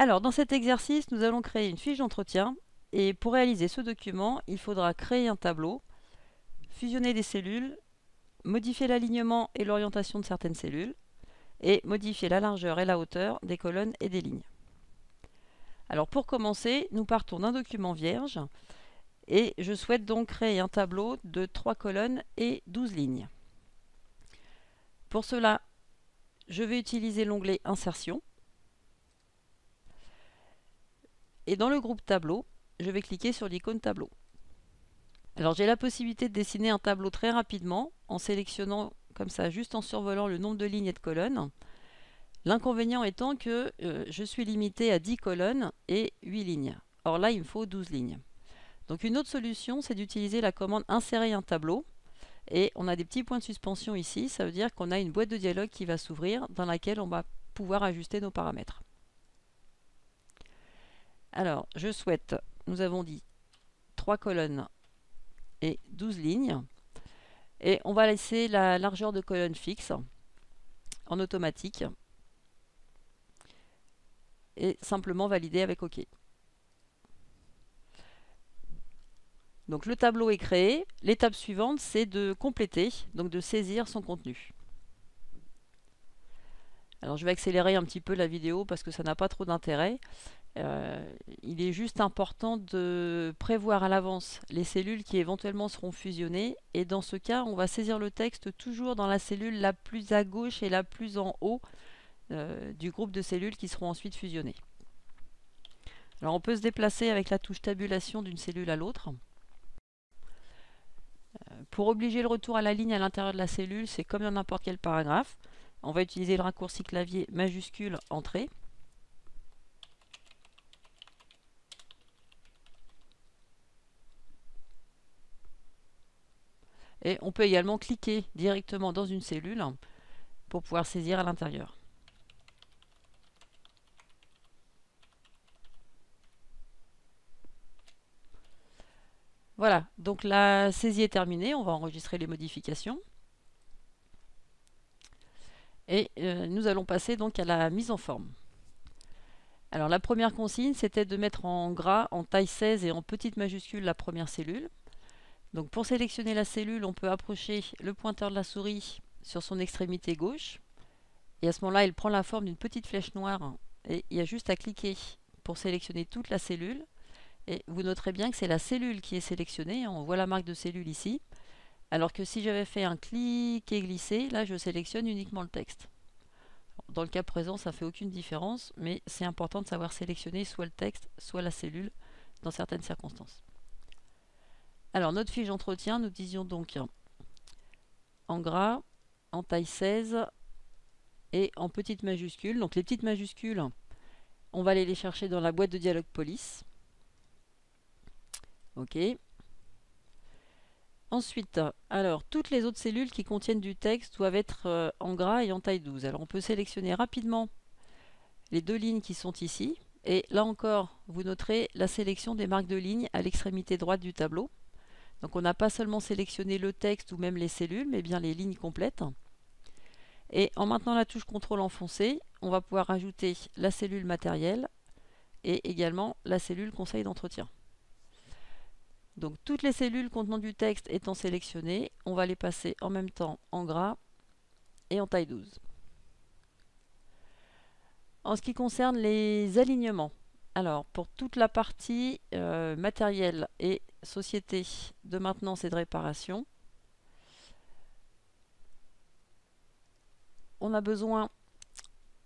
Alors, dans cet exercice, nous allons créer une fiche d'entretien. Et pour réaliser ce document, il faudra créer un tableau, fusionner des cellules, modifier l'alignement et l'orientation de certaines cellules, et modifier la largeur et la hauteur des colonnes et des lignes. Alors pour commencer, nous partons d'un document vierge, et je souhaite donc créer un tableau de 3 colonnes et 12 lignes. Pour cela, je vais utiliser l'onglet Insertion. Et dans le groupe Tableau, je vais cliquer sur l'icône Tableau. Alors j'ai la possibilité de dessiner un tableau très rapidement en sélectionnant comme ça, juste en survolant le nombre de lignes et de colonnes. L'inconvénient étant que je suis limité à 10 colonnes et 8 lignes. Or là, il me faut 12 lignes. Donc une autre solution, c'est d'utiliser la commande Insérer un tableau. Et on a des petits points de suspension ici, ça veut dire qu'on a une boîte de dialogue qui va s'ouvrir dans laquelle on va pouvoir ajuster nos paramètres. Alors, je souhaite, nous avons dit 3 colonnes et 12 lignes. Et on va laisser la largeur de colonne fixe en automatique et simplement valider avec OK. Donc le tableau est créé. L'étape suivante, c'est de compléter, donc de saisir son contenu. Alors je vais accélérer un petit peu la vidéo parce que ça n'a pas trop d'intérêt. Il est juste important de prévoir à l'avance les cellules qui éventuellement seront fusionnées. Et dans ce cas, on va saisir le texte toujours dans la cellule la plus à gauche et la plus en haut du groupe de cellules qui seront ensuite fusionnées. Alors on peut se déplacer avec la touche tabulation d'une cellule à l'autre. Pour obliger le retour à la ligne à l'intérieur de la cellule, c'est comme dans n'importe quel paragraphe. On va utiliser le raccourci clavier majuscule Entrée. Et on peut également cliquer directement dans une cellule pour pouvoir saisir à l'intérieur. Voilà, donc la saisie est terminée, on va enregistrer les modifications. Et nous allons passer donc à la mise en forme. Alors la première consigne, c'était de mettre en gras, en taille 16 et en petite majuscule la première cellule. Donc pour sélectionner la cellule, on peut approcher le pointeur de la souris sur son extrémité gauche. Et à ce moment-là, il prend la forme d'une petite flèche noire. Et il y a juste à cliquer pour sélectionner toute la cellule. Et vous noterez bien que c'est la cellule qui est sélectionnée. On voit la marque de cellule ici. Alors que si j'avais fait un clic et glisser, là je sélectionne uniquement le texte. Dans le cas présent, ça ne fait aucune différence, mais c'est important de savoir sélectionner soit le texte, soit la cellule dans certaines circonstances. Alors notre fiche d'entretien, nous disions donc en gras, en taille 16 et en petites majuscules. Donc les petites majuscules, on va aller les chercher dans la boîte de dialogue police. OK. Ensuite, alors toutes les autres cellules qui contiennent du texte doivent être en gras et en taille 12. Alors on peut sélectionner rapidement les deux lignes qui sont ici. Et là encore, vous noterez la sélection des marques de lignes à l'extrémité droite du tableau. Donc on n'a pas seulement sélectionné le texte ou même les cellules, mais bien les lignes complètes. Et en maintenant la touche CTRL enfoncée, on va pouvoir ajouter la cellule matérielle et également la cellule conseil d'entretien. Donc toutes les cellules contenant du texte étant sélectionnées, on va les passer en même temps en gras et en taille 12. En ce qui concerne les alignements, alors pour toute la partie matériel et société de maintenance et de réparation, on a besoin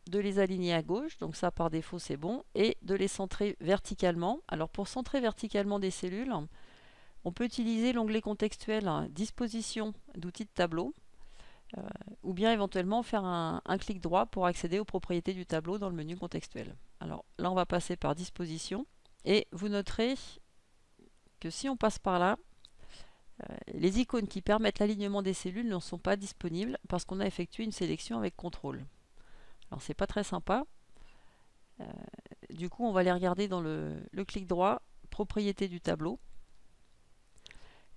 de les aligner à gauche, donc ça par défaut c'est bon, et de les centrer verticalement. Alors pour centrer verticalement des cellules, on peut utiliser l'onglet contextuel Disposition d'outils de tableau, ou bien éventuellement faire un clic droit pour accéder aux propriétés du tableau dans le menu contextuel. Alors là on va passer par Disposition, et vous noterez que si on passe par là, les icônes qui permettent l'alignement des cellules ne sont pas disponibles parce qu'on a effectué une sélection avec CTRL. Alors c'est pas très sympa. Du coup on va les regarder dans le clic droit, propriétés du tableau.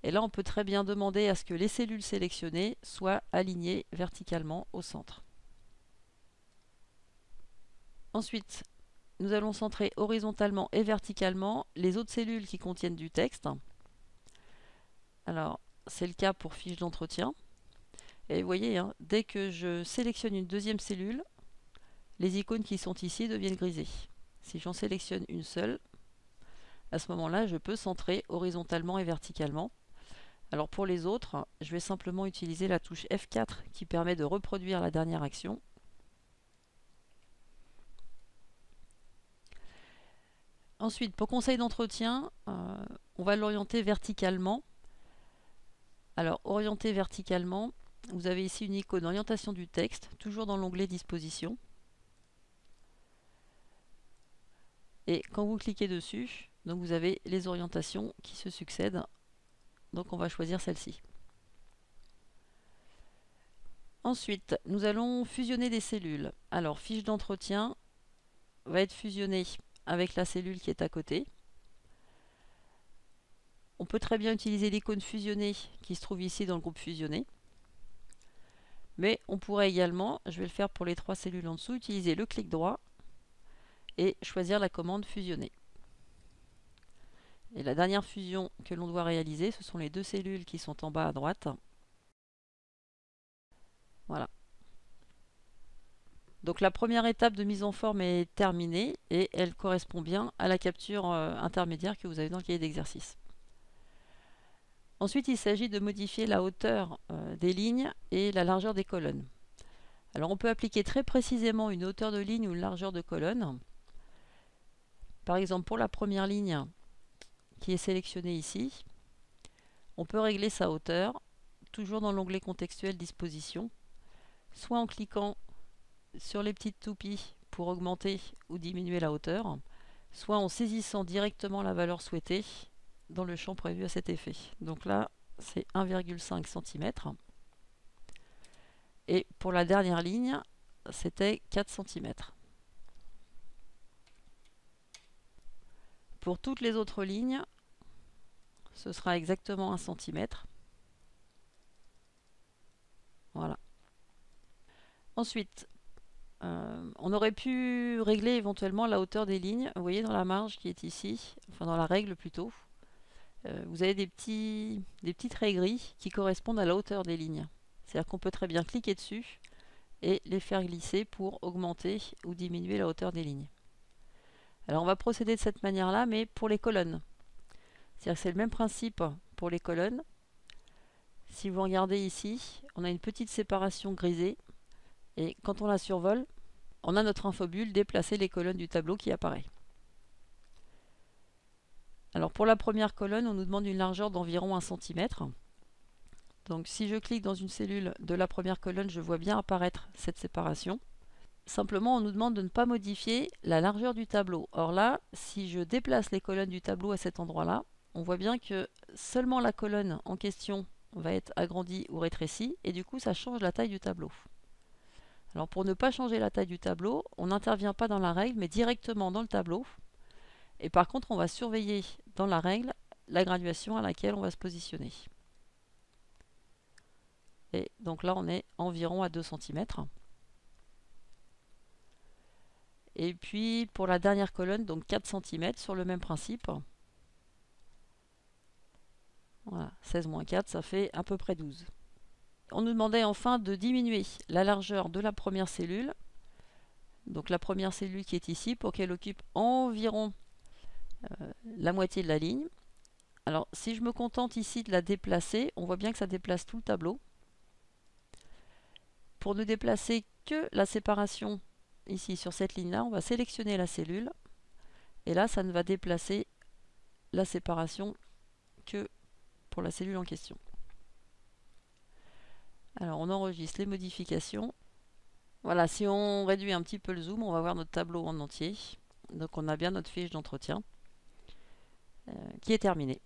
Et là on peut très bien demander à ce que les cellules sélectionnées soient alignées verticalement au centre. Ensuite, nous allons centrer horizontalement et verticalement les autres cellules qui contiennent du texte. Alors, c'est le cas pour fiche d'entretien. Et vous voyez, hein, dès que je sélectionne une deuxième cellule, les icônes qui sont ici deviennent grisées. Si j'en sélectionne une seule, à ce moment-là, je peux centrer horizontalement et verticalement. Alors pour les autres, je vais simplement utiliser la touche F4 qui permet de reproduire la dernière action. Ensuite, pour conseil d'entretien, on va l'orienter verticalement. Alors, orienter verticalement, vous avez ici une icône orientation du texte, toujours dans l'onglet disposition. Et quand vous cliquez dessus, donc vous avez les orientations qui se succèdent. Donc on va choisir celle-ci. Ensuite, nous allons fusionner des cellules. Alors, fiche d'entretien va être fusionnée avec la cellule qui est à côté. On peut très bien utiliser l'icône fusionnée qui se trouve ici dans le groupe fusionné. Mais on pourrait également, je vais le faire pour les 3 cellules en dessous, utiliser le clic droit et choisir la commande fusionner. Et la dernière fusion que l'on doit réaliser, ce sont les 2 cellules qui sont en bas à droite. Voilà. Donc la première étape de mise en forme est terminée et elle correspond bien à la capture intermédiaire que vous avez dans le cahier d'exercice. Ensuite, il s'agit de modifier la hauteur des lignes et la largeur des colonnes. Alors on peut appliquer très précisément une hauteur de ligne ou une largeur de colonne. Par exemple, pour la première ligne qui est sélectionnée ici, on peut régler sa hauteur, toujours dans l'onglet contextuel disposition, soit en cliquant sur les petites toupies pour augmenter ou diminuer la hauteur, soit en saisissant directement la valeur souhaitée dans le champ prévu à cet effet. Donc là, c'est 1,5 cm. Et pour la dernière ligne, c'était 4 cm. Pour toutes les autres lignes, ce sera exactement 1 cm. Voilà. Ensuite, on aurait pu régler éventuellement la hauteur des lignes. Vous voyez dans la marge qui est ici, enfin dans la règle plutôt, vous avez des petits traits gris qui correspondent à la hauteur des lignes. C'est-à-dire qu'on peut très bien cliquer dessus et les faire glisser pour augmenter ou diminuer la hauteur des lignes. Alors on va procéder de cette manière-là, mais pour les colonnes. C'est-à-dire que c'est le même principe pour les colonnes. Si vous regardez ici, on a une petite séparation grisée. Et quand on la survole, on a notre infobulle déplacer les colonnes du tableau qui apparaît. Alors pour la première colonne, on nous demande une largeur d'environ 1 cm. Donc si je clique dans une cellule de la première colonne, je vois bien apparaître cette séparation. Simplement, on nous demande de ne pas modifier la largeur du tableau. Or là, si je déplace les colonnes du tableau à cet endroit-là, on voit bien que seulement la colonne en question va être agrandie ou rétrécie, et du coup ça change la taille du tableau. Alors pour ne pas changer la taille du tableau, on n'intervient pas dans la règle, mais directement dans le tableau. Et par contre, on va surveiller dans la règle la graduation à laquelle on va se positionner. Et donc là, on est environ à 2 cm. Et puis pour la dernière colonne, donc 4 cm sur le même principe. Voilà, 16-4, ça fait à peu près 12. On nous demandait enfin de diminuer la largeur de la première cellule. Donc la première cellule qui est ici, pour qu'elle occupe environ la moitié de la ligne. Alors si je me contente ici de la déplacer, on voit bien que ça déplace tout le tableau. Pour ne déplacer que la séparation ici sur cette ligne-là, on va sélectionner la cellule. Et là, ça ne va déplacer la séparation que pour la cellule en question. Alors on enregistre les modifications. Voilà, si on réduit un petit peu le zoom, on va voir notre tableau en entier. Donc on a bien notre fiche d'entretien qui est terminée.